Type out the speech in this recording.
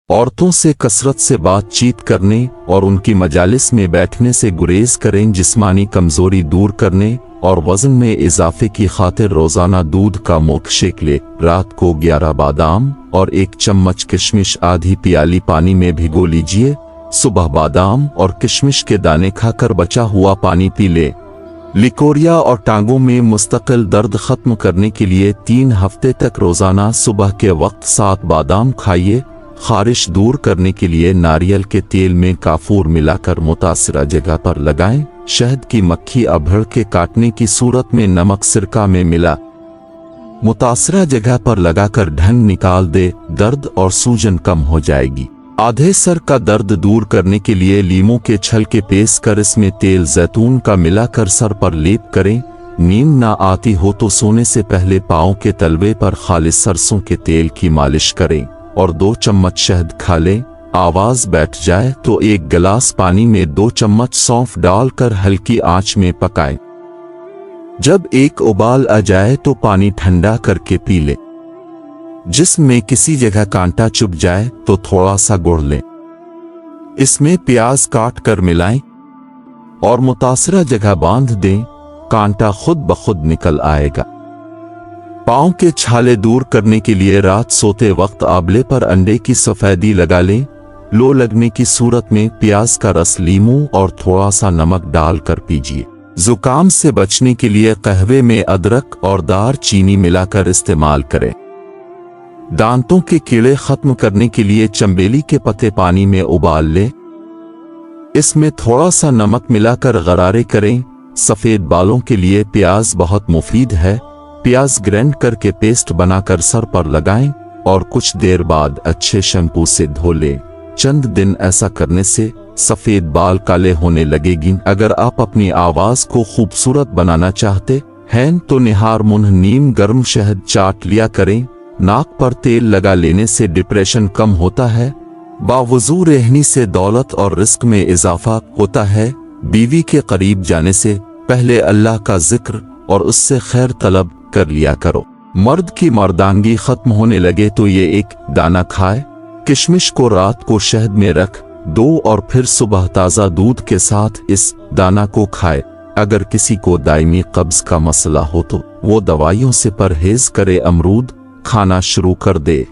عورتوں سے کثرت سے بات چیت کرنے اور ان کی مجالس میں بیٹھنے سے گریز کریں۔ جسمانی کمزوری دور کرنے اور وزن میں اضافے کی خاطر روزانہ دودھ کا ملک شیک لے۔ رات کو 11 بادام اور 1 چمچ کشمش آدھی پیالی پانی میں بھگو لیجئے۔ صبح بادام اور کشمش کے دانے کھا کر بچا ہوا پانی پی لے۔ لیکوریا اور ٹانگوں میں مستقل درد ختم کرنے کے لیے 3 ہفتے تک روزانہ صبح کے وقت 7 بادام کھائیے۔ خارش دور کرنے کے لیے ناریل کے تیل میں کافور ملا کر متاثرہ جگہ پر لگائیں۔ شہد کی مکھی ابھر کے کاٹنے کی صورت میں نمک سرکہ میں ملا متاثرہ جگہ پر لگا کر ڈھنگ نکال دے، درد اور سوجن کم ہو جائے گی۔ آدھے سر کا درد دور کرنے کے لیے لیموں کے چھل کے پیس کر اس میں تیل زیتون کا ملا کر سر پر لیپ کریں۔ نیند نہ آتی ہو تو سونے سے پہلے پاؤں کے تلوے پر خالص سرسوں کے تیل کی مالش کریں اور 2 چمچ شہد کھا لیں۔ آواز بیٹھ جائے تو 1 گلاس پانی میں 2 چمچ سونف ڈال کر ہلکی آنچ میں پکائیں۔ جب 1 ابال آ جائے تو پانی ٹھنڈا کر کے پی لیں۔ جسم میں کسی جگہ کانٹا چبھ جائے تو تھوڑا سا گڑ لیں، اس میں پیاز کاٹ کر ملائیں اور متاثرہ جگہ باندھ دیں، کانٹا خود بخود نکل آئے گا۔ پاؤں کے چھالے دور کرنے کے لیے رات سوتے وقت آبلے پر انڈے کی سفیدی لگا لیں۔ لو لگنے کی صورت میں پیاز کا رس، لیموں اور تھوڑا سا نمک ڈال کر پیجیے۔ زکام سے بچنے کے لیے قہوے میں ادرک اور دار چینی ملا کر استعمال کریں۔ دانتوں کے کیڑے ختم کرنے کے لیے چنبیلی کے پتے پانی میں ابال لیں، اس میں تھوڑا سا نمک ملا کر غرارے کریں۔ سفید بالوں کے لیے پیاز بہت مفید ہے۔ پیاز گرینڈ کر کے پیسٹ بنا کر سر پر لگائیں اور کچھ دیر بعد اچھے شیمپو سے دھو لیں۔ چند دن ایسا کرنے سے سفید بال کالے ہونے لگے گی۔ اگر آپ اپنی آواز کو خوبصورت بنانا چاہتے ہیں تو نہار منہ نیم گرم شہد چاٹ لیا کریں۔ ناک پر تیل لگا لینے سے ڈپریشن کم ہوتا ہے۔ باوضو رہنی سے دولت اور رزق میں اضافہ ہوتا ہے۔ بیوی کے قریب جانے سے پہلے اللہ کا ذکر اور اس سے خیر طلب کر لیا کرو۔ مرد کی مردانگی ختم ہونے لگے تو یہ 1 دانہ کھائے۔ کشمش کو رات کو شہد میں رکھ دو اور پھر صبح تازہ دودھ کے ساتھ اس دانہ کو کھائے۔ اگر کسی کو دائمی قبض کا مسئلہ ہو تو وہ دوائیوں سے پرہیز کرے، امرود کھانا شروع کر دے۔